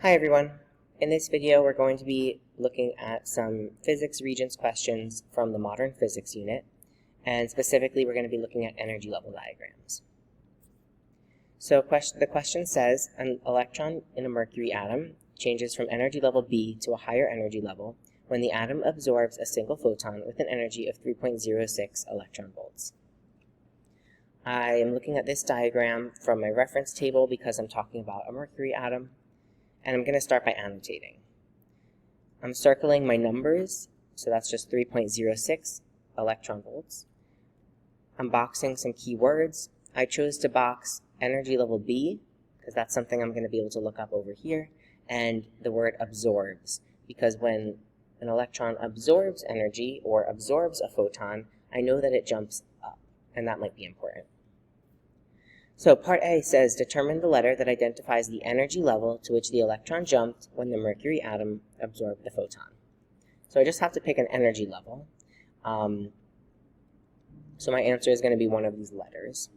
Hi everyone. In this video we're going to be looking at some physics regents questions from the modern physics unit, and specifically we're going to be looking at energy level diagrams. So the question says an electron in a mercury atom changes from energy level B to a higher energy level when the atom absorbs a single photon with an energy of 3.06 electron volts. I am looking at this diagram from my reference table because I'm talking about a mercury atom. And I'm going to start by annotating. I'm circling my numbers, so that's just 3.06 electron volts. I'm boxing some keywords. I chose to box energy level B, because that's something I'm going to be able to look up over here, and the word absorbs, because when an electron absorbs energy or absorbs a photon, I know that it jumps up, and that might be important. So part A says, determine the letter that identifies the energy level to which the electron jumped when the mercury atom absorbed the photon. So I just have to pick an energy level. So my answer is going to be one of these letters.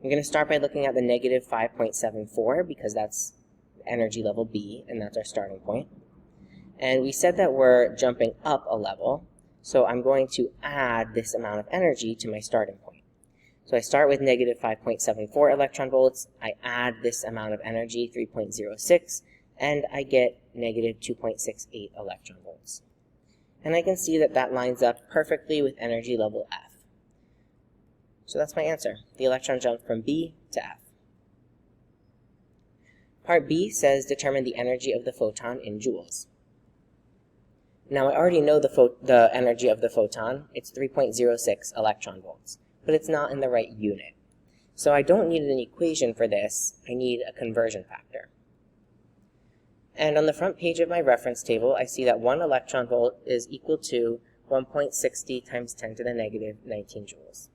I'm going to start by looking at the negative 5.74 because that's energy level B, and that's our starting point. And we said that we're jumping up a level, so I'm going to add this amount of energy to my starting point. So I start with negative 5.74 electron volts, I add this amount of energy, 3.06, and I get negative 2.68 electron volts. And I can see that that lines up perfectly with energy level F. So that's my answer. The electron jumped from B to F. Part B says determine the energy of the photon in joules. Now I already know the energy of the photon. It's 3.06 electron volts. But it's not in the right unit. So I don't need an equation for this, I need a conversion factor. And on the front page of my reference table, I see that 1 electron volt is equal to 1.60 times 10 to the negative 19 joules.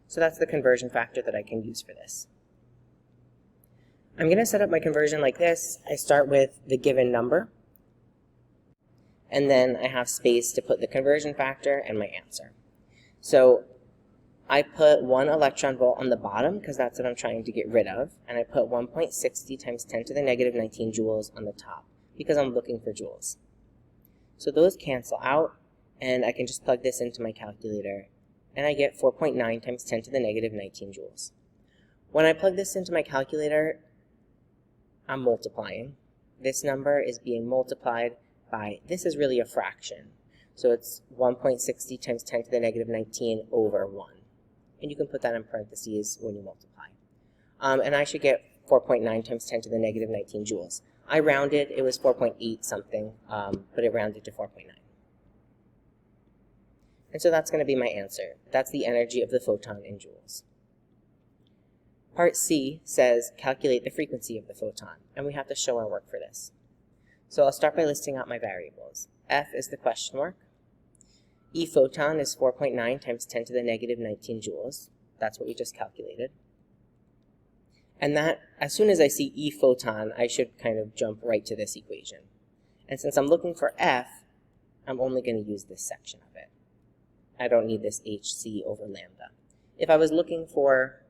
So that's the conversion factor that I can use for this. I'm going to set up my conversion like this. I start with the given number, and then I have space to put the conversion factor and my answer. So I put 1 electron volt on the bottom because that's what I'm trying to get rid of, and I put 1.60 times 10 to the negative 19 joules on the top because I'm looking for joules. So those cancel out, and I can just plug this into my calculator, and I get 4.9 times 10 to the negative 19 joules. When I plug this into my calculator, I'm multiplying. This number is being multiplied by, this is really a fraction, so it's 1.60 times 10 to the negative 19 over 1. And you can put that in parentheses when you multiply. And I should get 4.9 times 10 to the negative 19 joules. I rounded, it was 4.8 something, but it rounded to 4.9. And so that's going to be my answer. That's the energy of the photon in joules. Part C says calculate the frequency of the photon, and we have to show our work for this. So I'll start by listing out my variables. F is the question mark. E photon is 4.9 times 10 to the negative 19 joules. That's what we just calculated. And that, as soon as I see E photon, I should kind of jump right to this equation. And since I'm looking for F, I'm only going to use this section of it. I don't need this HC over lambda. If I was looking for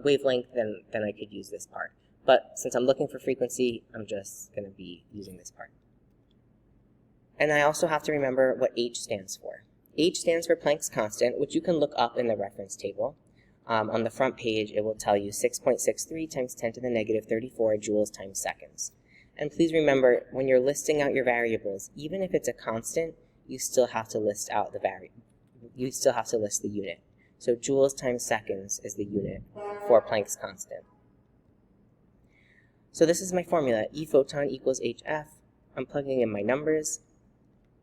wavelength, then I could use this part. But since I'm looking for frequency, I'm just going to be using this part. And I also have to remember what H stands for. H stands for Planck's constant, which you can look up in the reference table. On the front page, it will tell you 6.63 times 10 to the negative 34 joules times seconds. And please remember, when you're listing out your variables, even if it's a constant, you still have to list out the you still have to list the unit. So joules times seconds is the unit for Planck's constant. So this is my formula. E photon equals HF. I'm plugging in my numbers.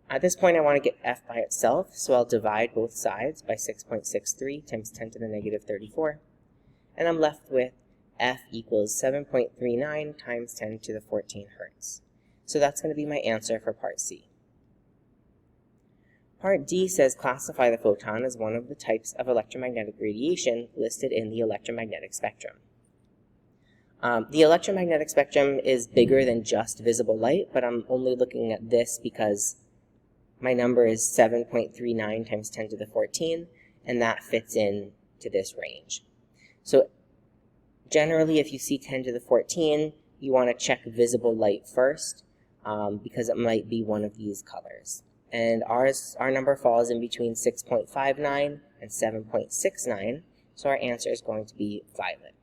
At this point, I want to get F by itself, so I'll divide both sides by 6.63 times 10 to the negative 34. And I'm left with F equals 7.39 times 10 to the 14 hertz. So that's going to be my answer for part C. Part D says classify the photon as one of the types of electromagnetic radiation listed in the electromagnetic spectrum. The electromagnetic spectrum is bigger than just visible light, but I'm only looking at this because my number is 7.39 times 10 to the 14, and that fits in to this range. So generally, if you see 10 to the 14, you want to check visible light first because it might be one of these colors. And our number falls in between 6.59 and 7.69, so our answer is going to be violet.